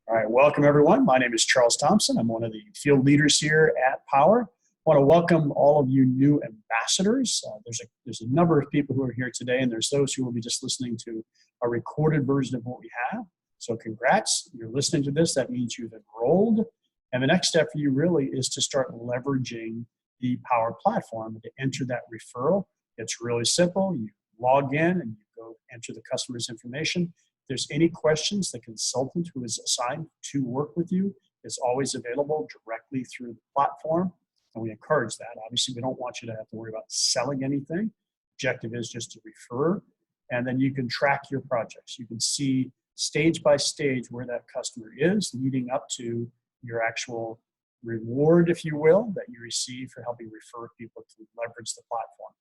All right, welcome everyone. My name is Charles Thompson. I'm one of the field leaders here at Powur. I want to welcome all of you new ambassadors. There's a number of people who are here today, and there's those who will be just listening to a recorded version of what we have. So congrats, you're listening to this. That means you've enrolled. And the next step for you really is to start leveraging the Powur platform to enter that referral. It's really simple. You log in and you go enter the customer's information. If there's any questions, the consultant who is assigned to work with you is always available directly through the platform, and we encourage that. Obviously, we don't want you to have to worry about selling anything. Objective is just to refer, and then you can track your projects. You can see stage by stage where that customer is leading up to your actual reward, if you will, that you receive for helping refer people to leverage the platform.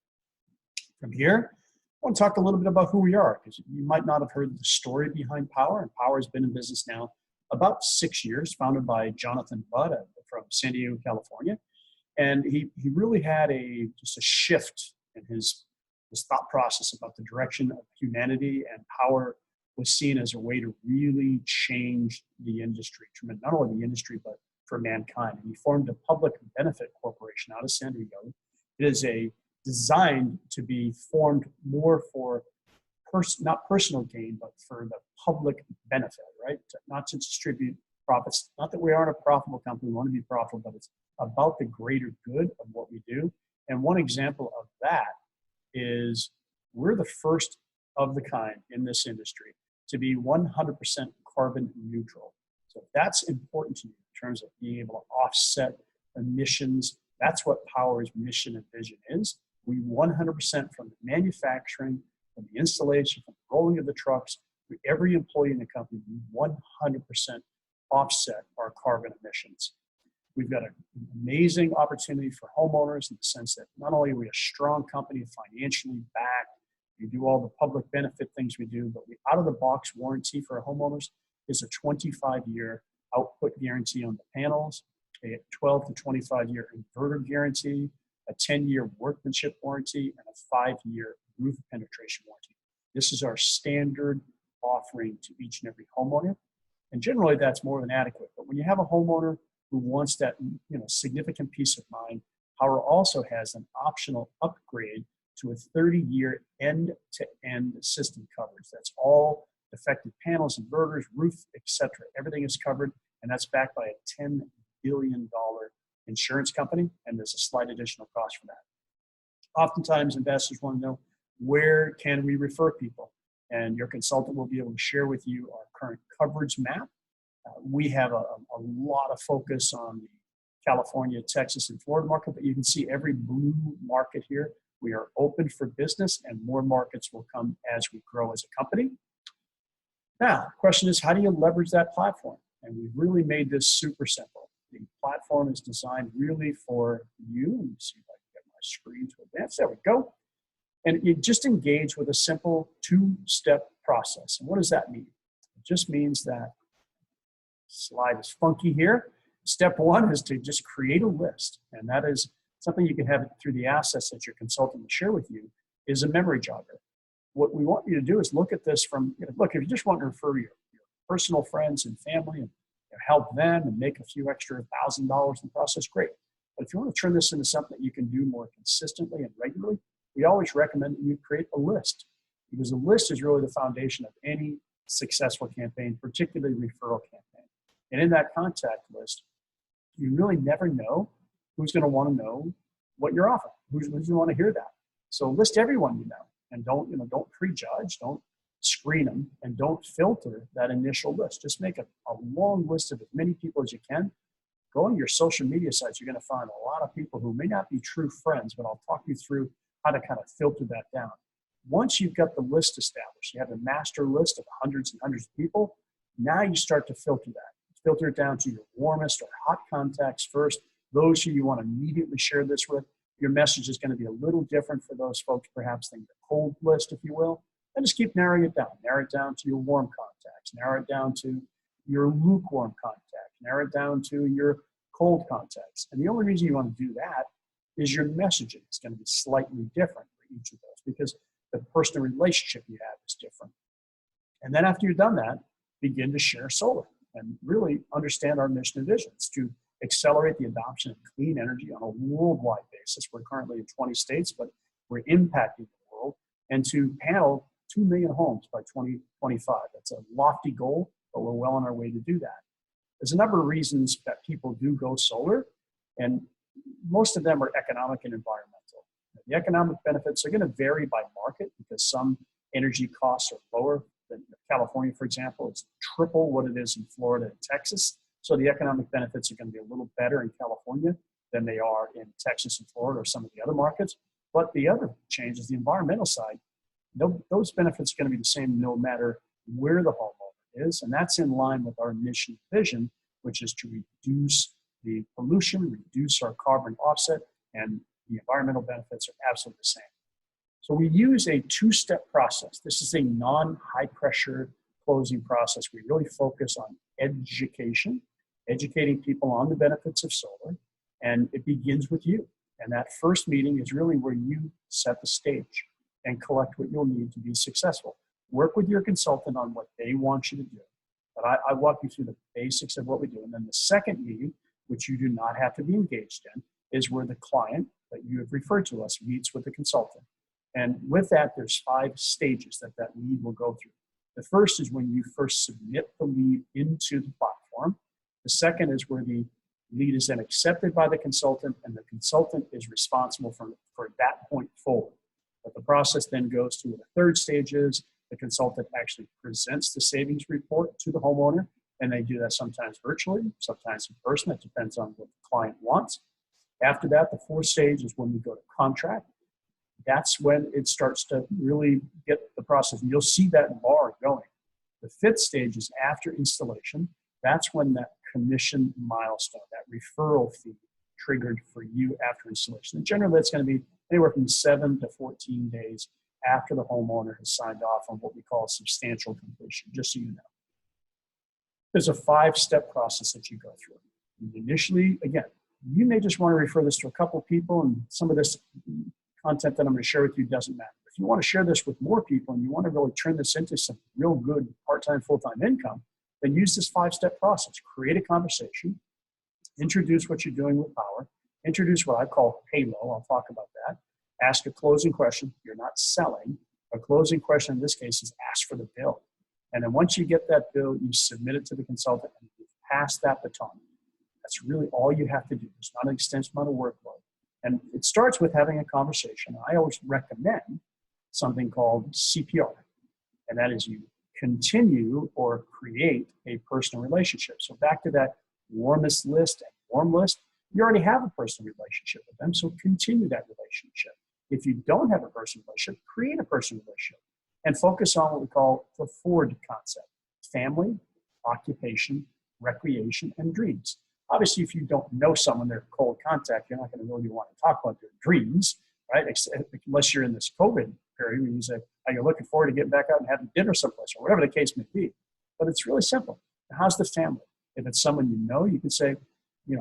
From here, I want to talk a little bit about who we are, because you might not have heard the story behind Powur. And Powur has been in business now about 6 years, founded by Jonathan Budd from San Diego, California. And he really had just a shift in his thought process about the direction of humanity, and Powur was seen as a way to really change the industry, not only the industry, but for mankind. And he formed a public benefit corporation out of San Diego. It is designed to be formed more for not personal gain, but for the public benefit, right? Not to distribute profits. Not that we aren't a profitable company, we want to be profitable, but it's about the greater good of what we do. And one example of that is we're the first of the kind in this industry to be 100% carbon neutral. So that's important to you in terms of being able to offset emissions. That's what Powur's mission and vision is. We 100% from the manufacturing, from the installation, from the rolling of the trucks, every employee in the company, we 100% offset our carbon emissions. We've got an amazing opportunity for homeowners in the sense that not only are we a strong company, financially backed, we do all the public benefit things we do, but the out-of-the-box warranty for our homeowners is a 25-year output guarantee on the panels, a 12 to 25-year inverter guarantee, a 10-year workmanship warranty, and a 5-year roof penetration warranty. This is our standard offering to each and every homeowner. And generally, that's more than adequate. But when you have a homeowner who wants that significant peace of mind, Powur also has an optional upgrade to a 30-year end-to-end system coverage. That's all defective panels, inverters, roof, etc. Everything is covered, and that's backed by a $10 billion insurance company, and there's a slight additional cost for that. Oftentimes, investors want to know, where can we refer people? And your consultant will be able to share with you our current coverage map. We have a lot of focus on the California, Texas, and Florida market, but you can see every blue market here. We are open for business, and more markets will come as we grow as a company. Now, the question is, how do you leverage that platform? And we've really made this super simple. The platform is designed really for you. Let me see if I can get my screen to advance. There we go. And you just engage with a simple two-step process. And what does that mean? It just means that, slide is funky here. Step one is to just create a list. And that is something you can have through the assets that your consultant will share with you, is a memory jogger. What we want you to do is look at this from, look, if you just want to refer your personal friends and family and help them and make a few extra $1,000 in the process, great. But if you want to turn this into something that you can do more consistently and regularly, we always recommend that you create a list, because a list is really the foundation of any successful campaign, particularly referral campaign. And in that contact list, you really never know who's going to want to know what you're offering. Who's going to want to hear that? So list everyone you know, and don't prejudge, don't screen them, and don't filter that initial list. Just make a long list of as many people as you can. Go on your social media sites. You're going to find a lot of people who may not be true friends, but I'll talk you through how to kind of filter that down. Once you've got the list established, you have a master list of hundreds and hundreds of people, now you start to filter that. Filter it down to your warmest or hot contacts first, those who you want to immediately share this with. Your message is going to be a little different for those folks, perhaps than the cold list, if you will. And just keep narrowing it down. Narrow it down to your warm contacts. Narrow it down to your lukewarm contacts. Narrow it down to your cold contacts. And the only reason you want to do that is your messaging is going to be slightly different for each of those, because the personal relationship you have is different. And then after you've done that, begin to share solar. and really understand our mission and vision. It's to accelerate the adoption of clean energy on a worldwide basis. We're currently in 20 states, but we're impacting the world, and to panel 2 million homes by 2025. That's a lofty goal, but we're well on our way to do that. There's a number of reasons that people do go solar, and most of them are economic and environmental. The economic benefits are going to vary by market because some energy costs are lower than California, for example. It's triple what it is in Florida and Texas. So the economic benefits are going to be a little better in California than they are in Texas and Florida or some of the other markets. But the other change is the environmental side. Those benefits are going to be the same no matter where the homeowner is. And that's in line with our mission vision, which is to reduce the pollution, reduce our carbon offset, and the environmental benefits are absolutely the same. So we use a two-step process. This is a non-high pressure closing process. We really focus on education, educating people on the benefits of solar, and it begins with you. And that first meeting is really where you set the stage and collect what you'll need to be successful. Work with your consultant on what they want you to do. But I walk you through the basics of what we do. And then the second meeting, which you do not have to be engaged in, is where the client that you have referred to us meets with the consultant. And with that, there's 5 stages that lead will go through. The first is when you first submit the lead into the platform. The second is where the lead is then accepted by the consultant, and the consultant is responsible for that point forward. But the process then goes to the third stage is the consultant actually presents the savings report to the homeowner, and they do that sometimes virtually, sometimes in person. It depends on what the client wants. After that, the fourth stage is when we go to contract. That's when it starts to really get the process. And you'll see that bar going. The fifth stage is after installation. That's when that commission milestone, that referral fee triggered for you after installation. And generally, that's going to be anywhere from 7 to 14 days after the homeowner has signed off on what we call substantial completion, just so you know. There's a 5-step process that you go through. And initially, again, you may just want to refer this to a couple of people, and some of this content that I'm going to share with you doesn't matter. If you want to share this with more people and you want to really turn this into some real good part-time, full-time income, then use this 5-step process. Create a conversation, introduce what you're doing with Powur, introduce what I call halo. I'll talk about that. Ask a closing question. You're not selling. A closing question in this case is ask for the bill. And then once you get that bill, you submit it to the consultant and you pass that baton. That's really all you have to do. It's not an extensive amount of workload. And it starts with having a conversation. I always recommend something called CPR, and that is you continue or create a personal relationship. So back to that warmest list and warm list, you already have a personal relationship with them, so continue that relationship. If you don't have a personal relationship, create a personal relationship and focus on what we call the FORD concept: family, occupation, recreation, and dreams. Obviously, if you don't know someone, they're cold contact, you're not going to really want to talk about their dreams, right? Unless you're in this COVID period where you say, are you looking forward to getting back out and having dinner someplace, or whatever the case may be. But it's really simple. How's the family? If it's someone you know, you can say,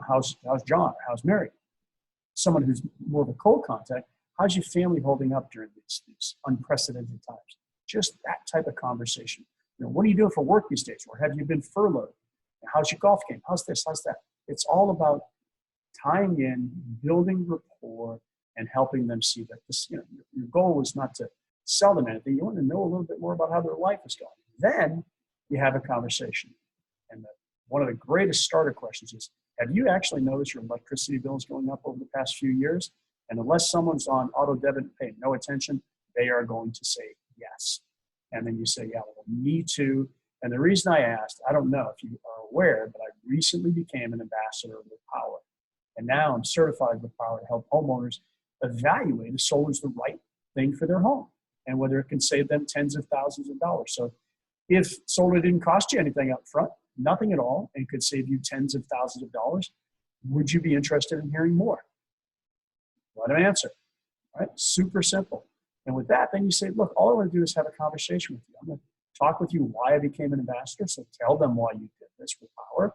how's John? How's Mary? Someone who's more of a cold contact, how's your family holding up during these unprecedented times? Just that type of conversation. What are you doing for work these days? Or have you been furloughed? How's your golf game? How's this? How's that? It's all about tying in, building rapport, and helping them see that this, your goal is not to sell them anything. You want to know a little bit more about how their life is going. Then you have a conversation. And one of the greatest starter questions is, have you actually noticed your electricity bill is going up over the past few years? And unless someone's on auto debit and paying no attention, they are going to say yes. And then you say, yeah, well, me too. And the reason I asked, I don't know if you are aware, but I recently became an ambassador with Powur. And now I'm certified with Powur to help homeowners evaluate if solar is the right thing for their home and whether it can save them tens of thousands of dollars. So if solar didn't cost you anything up front, nothing at all, and could save you tens of thousands of dollars, would you be interested in hearing more? Let them answer. All right? Super simple. And with that, then you say, look, all I want to do is have a conversation with you. I'm going to talk with you why I became an ambassador. So tell them why you did this with Powur.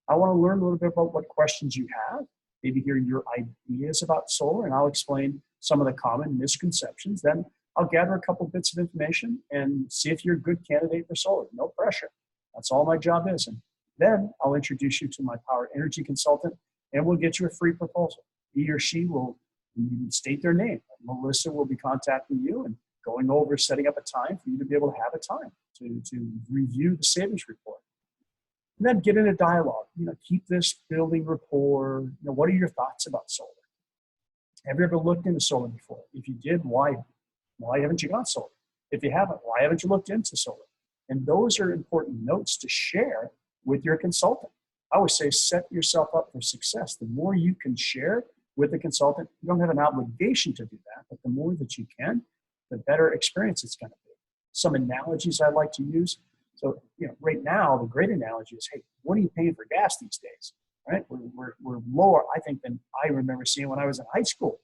I want to learn a little bit about what questions you have, maybe hear your ideas about solar, and I'll explain some of the common misconceptions. Then I'll gather a couple bits of information and see if you're a good candidate for solar. No pressure. That's all my job is. And Then I'll introduce you to my Power Energy consultant, and we'll get you a free proposal. He or she will state their name. Melissa will be contacting you and going over setting up a time for you to be able to have a time to review the savings report. And then get in a dialogue. Keep this building rapport. What are your thoughts about solar? Have you ever looked into solar before? If you did, why haven't you got solar? If you haven't, why haven't you looked into solar? And those are important notes to share with your consultant. I always say set yourself up for success. The more you can share with the consultant, you don't have an obligation to do that, but the more that you can, the better experience it's going to be. Some analogies I like to use. So, right now, the great analogy is, hey, what are you paying for gas these days? Right? We're lower, I think, than I remember seeing when I was in high school.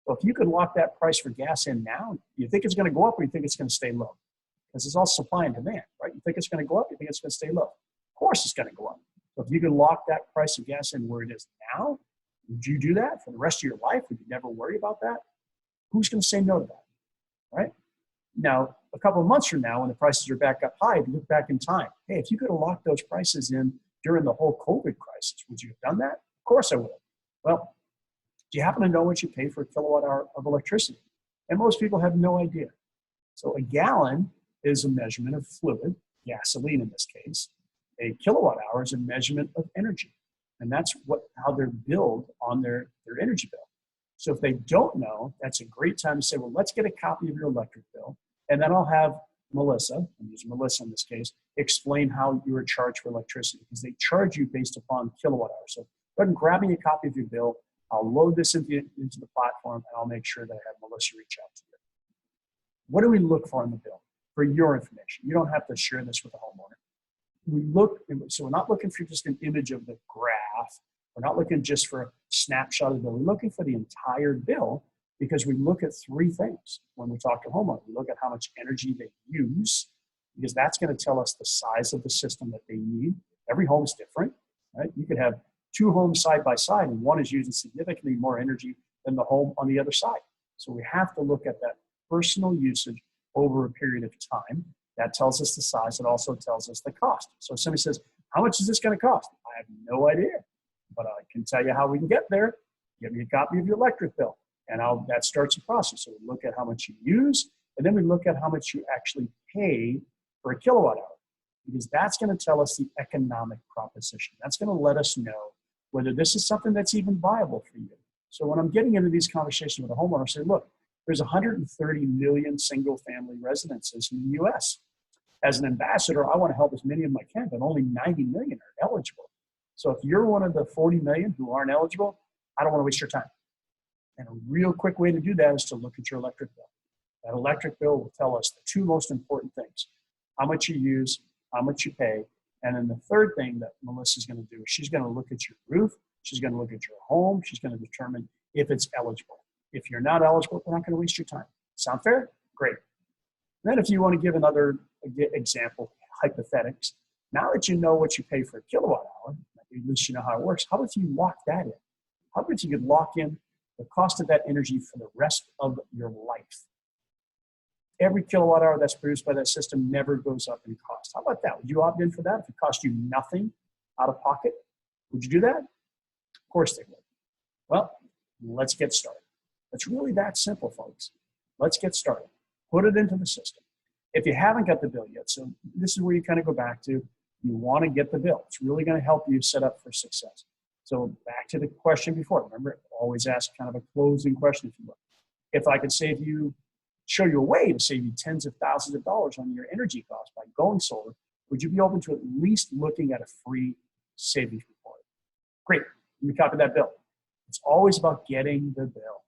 So if you could lock that price for gas in now, you think it's going to go up or you think it's going to stay low? Because it's all supply and demand, right? You think it's going to go up, you think it's going to stay low. Of course it's going to go up. So if you could lock that price of gas in where it is now, would you do that for the rest of your life? Would you never worry about that? Who's going to say no to that, right? Now, a couple of months from now, when the prices are back up high, look back in time. Hey, if you could have locked those prices in during the whole COVID crisis, would you have done that? Of course I would. Well, do you happen to know what you pay for a kilowatt hour of electricity? And most people have no idea. So a gallon is a measurement of fluid, gasoline in this case. A kilowatt hour is a measurement of energy. And that's how they're billed on their energy bill. So if they don't know, that's a great time to say, well, let's get a copy of your electric bill. And then I'll have Melissa, I'm using Melissa in this case, explain how you are charged for electricity, because they charge you based upon kilowatt hours. So go ahead and grab me a copy of your bill. I'll load this into the platform, and I'll make sure that I have Melissa reach out to you. What do we look for in the bill? For your information. You don't have to share this with the homeowner. So we're not looking for just an image of the graph. We're not looking just for a snapshot of the bill. We're looking for the entire bill, because we look at three things when we talk to homeowners. We look at how much energy they use, because that's going to tell us the size of the system that they need. Every home is different, right? You could have two homes side by side, and one is using significantly more energy than the home on the other side. So we have to look at that personal usage over a period of time. That tells us the size. It also tells us the cost. So if somebody says, how much is this going to cost? I have no idea, but I can tell you how we can get there. Give me a copy of your electric bill, and that starts the process. So we look at how much you use, and then we look at how much you actually pay for a kilowatt hour, because that's going to tell us the economic proposition. That's going to let us know whether this is something that's even viable for you. So when I'm getting into these conversations with a homeowner, I say, look, there's 130 million single-family residences in the U.S. As an ambassador, I want to help as many of them I can, but only 90 million are eligible. So if you're one of the 40 million who aren't eligible, I don't want to waste your time. And a real quick way to do that is to look at your electric bill. That electric bill will tell us the two most important things: how much you use, how much you pay. And then the third thing that Melissa's going to do is she's going to look at your roof, she's going to look at your home, she's going to determine if it's eligible. If you're not eligible, we're not going to waste your time. Sound fair? Great. Then if you want to give another example, hypothetics, now that you know what you pay for a kilowatt hour, at least you know how it works, how about you lock that in? How about you could lock in the cost of that energy for the rest of your life? Every kilowatt hour that's produced by that system never goes up in cost. How about that? Would you opt in for that if it cost you nothing out of pocket? Would you do that? Of course they would. Well, let's get started. It's really that simple, folks. Let's get started. Put it into the system. If you haven't got the bill yet, so this is where you kind of go back to, you want to get the bill. It's really going to help you set up for success. So back to the question before. Remember, always ask kind of a closing question, if you will. If I could show you a way to save you tens of thousands of dollars on your energy costs by going solar, would you be open to at least looking at a free savings report? Great. Let me copy that bill. It's always about getting the bill.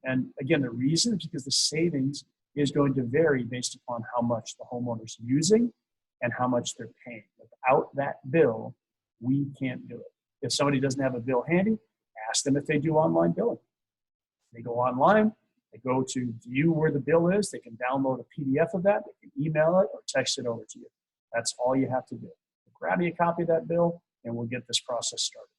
And again, the reason is because the savings is going to vary based upon how much the homeowner's using and how much they're paying. Without that bill, we can't do it. If somebody doesn't have a bill handy, ask them if they do online billing. They go online, they go to view where the bill is, they can download a PDF of that, they can email it or text it over to you. That's all you have to do. Grab me a copy of that bill and we'll get this process started.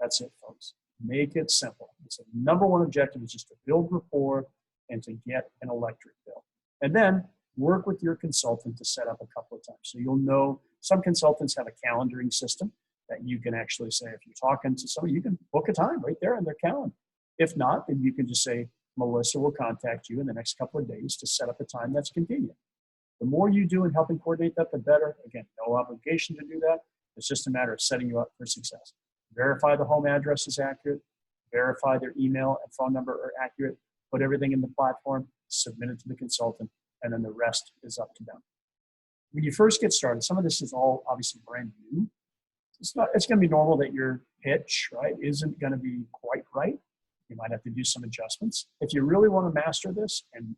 That's it, folks. Make it simple. It's the number one objective is just to build rapport and to get an electric bill. And then work with your consultant to set up a couple of times. So you'll know Some consultants have a calendaring system that you can actually say, if you're talking to somebody, you can book a time right there in their calendar. If not, then you can just say, Melissa will contact you in the next couple of days to set up a time that's convenient. The more you do in helping coordinate that, the better. Again, no obligation to do that. It's just a matter of setting you up for success. Verify the home address is accurate. Verify their email and phone number are accurate. Put everything in the platform, submit it to the consultant, and then the rest is up to them. When you first get started, some of this is all obviously brand new. It's going to be normal that your pitch, right, isn't going to be quite right. You might have to do some adjustments. If you really want to master this and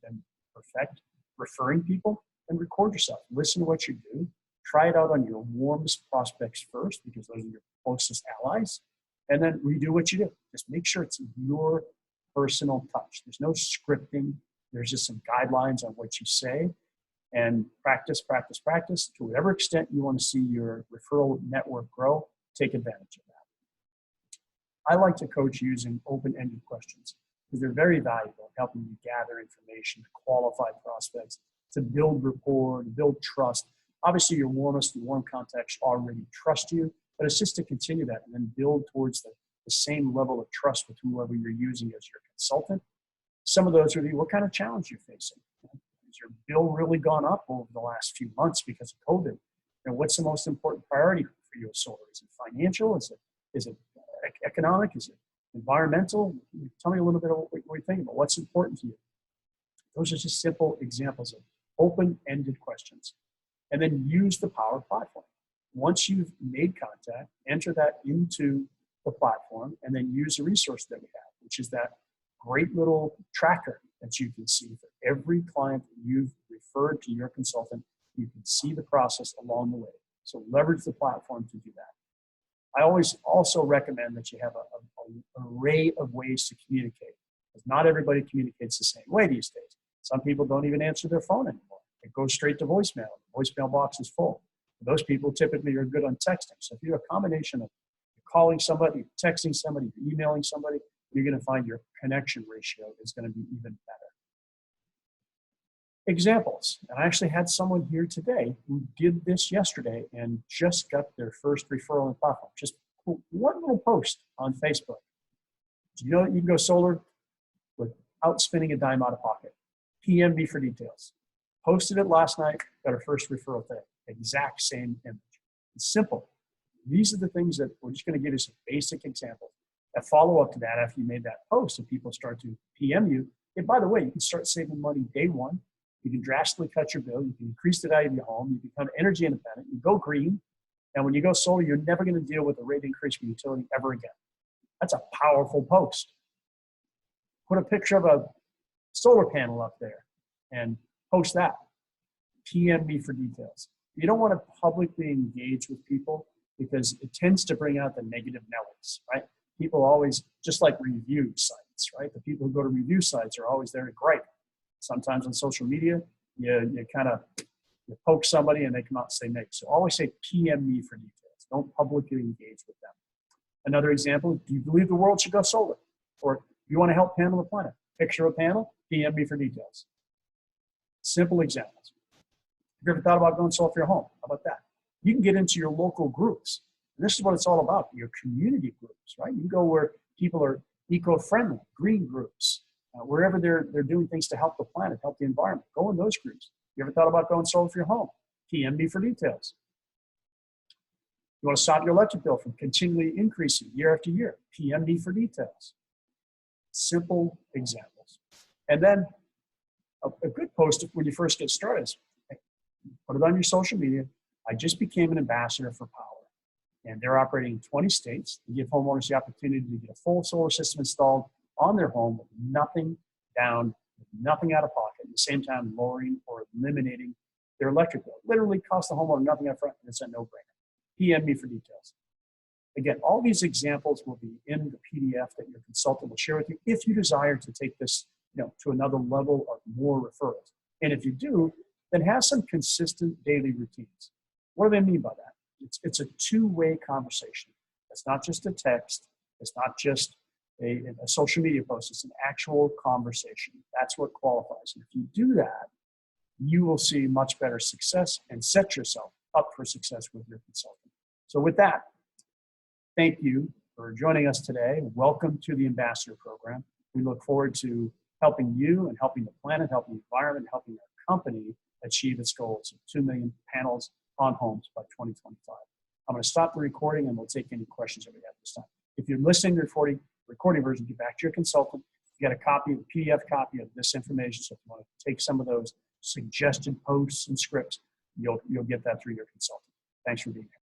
perfect referring people, then record yourself. Listen to what you do. Try it out on your warmest prospects first, because those are your closest allies. And then redo what you do. Just make sure it's your personal touch. There's no scripting. There's just some guidelines on what you say. And practice, practice, practice. To whatever extent you want to see your referral network grow, take advantage of that. I like to coach using open-ended questions because they're very valuable in helping you gather information, to qualify prospects, to build rapport, to build trust. Obviously, your warmest and warm contacts already trust you, but it's just to continue that and then build towards the same level of trust with whoever you're using as your consultant. Some of those would be, what kind of challenge you're facing? Has your bill really gone up over the last few months because of COVID? What's the most important priority for you as solar? Is it financial? Is it economic? Is it environmental? Tell me a little bit about what you're thinking about. What's important to you? Those are just simple examples of open-ended questions. And then use the Powur platform. Once you've made contact, enter that into the platform, and then use a resource that we have, which is that great little tracker that you can see for every client that you've referred to your consultant. You can see the process along the way. So leverage the platform to do that. I always also recommend that you have an array of ways to communicate, because not everybody communicates the same way these days. Some people don't even answer their phone anymore. It goes straight to voicemail. The voicemail box is full. Those people typically are good on texting. So if you have a combination of calling somebody, texting somebody, emailing somebody, you're going to find your connection ratio is going to be even better. Examples. And I actually had someone here today who did this yesterday and just got their first referral on the platform. Just one little post on Facebook. Do you know that you can go solar without spending a dime out of pocket? PM me for details. Posted it last night, got our first referral today. Exact same image. It's simple. These are the things that we're just going to give you some basic examples. A follow-up to that after you made that post, and people start to PM you. And by the way, you can start saving money day one. You can drastically cut your bill. You can increase the value of your home. You become energy independent. You go green. And when you go solar, you're never going to deal with a rate increase for utility ever again. That's a powerful post. Put a picture of a solar panel up there and post that. PM me for details. You don't want to publicly engage with people because it tends to bring out the negative Nellies, right? People always, just like review sites, right? The people who go to review sites are always there to gripe. Sometimes on social media, you kind of poke somebody and they come out and say negative. So always say PM me for details. Don't publicly engage with them. Another example, do you believe the world should go solar? Or do you want to help panel the planet? Picture a panel, PM me for details. Simple examples. Have you ever thought about going solar for your home? How about that? You can get into your local groups. And this is what it's all about, your community groups, right? You can go where people are eco-friendly, green groups, wherever they're doing things to help the planet, help the environment. Go in those groups. You ever thought about going solar for your home? PM me for details. You want to stop your electric bill from continually increasing year after year? PM me for details. Simple examples. And then a good post when you first get started is, put it on your social media. I just became an ambassador for Powur, and they're operating in 20 states. They give homeowners the opportunity to get a full solar system installed on their home with nothing down, with nothing out of pocket, at the same time lowering or eliminating their electric bill. Literally cost the homeowner nothing up front, and it's a no-brainer. PM me for details. Again, all these examples will be in the PDF that your consultant will share with you if you desire to take this to another level of more referrals. And if you do, then have some consistent daily routines. What do they mean by that? It's a two-way conversation. It's not just a text. It's not just a social media post. It's an actual conversation. That's what qualifies. And if you do that, you will see much better success and set yourself up for success with your consultant. So with that, thank you for joining us today. Welcome to the Ambassador Program. We look forward to helping you and helping the planet, helping the environment, helping our company achieve its goals of 2 million panels on homes by 2025. I'm going to stop the recording and we'll take any questions that we have this time. If you're listening to the recording version, get back to your consultant. You get a copy, a PDF copy of this information. So if you want to take some of those suggested posts and scripts, you'll get that through your consultant. Thanks for being here.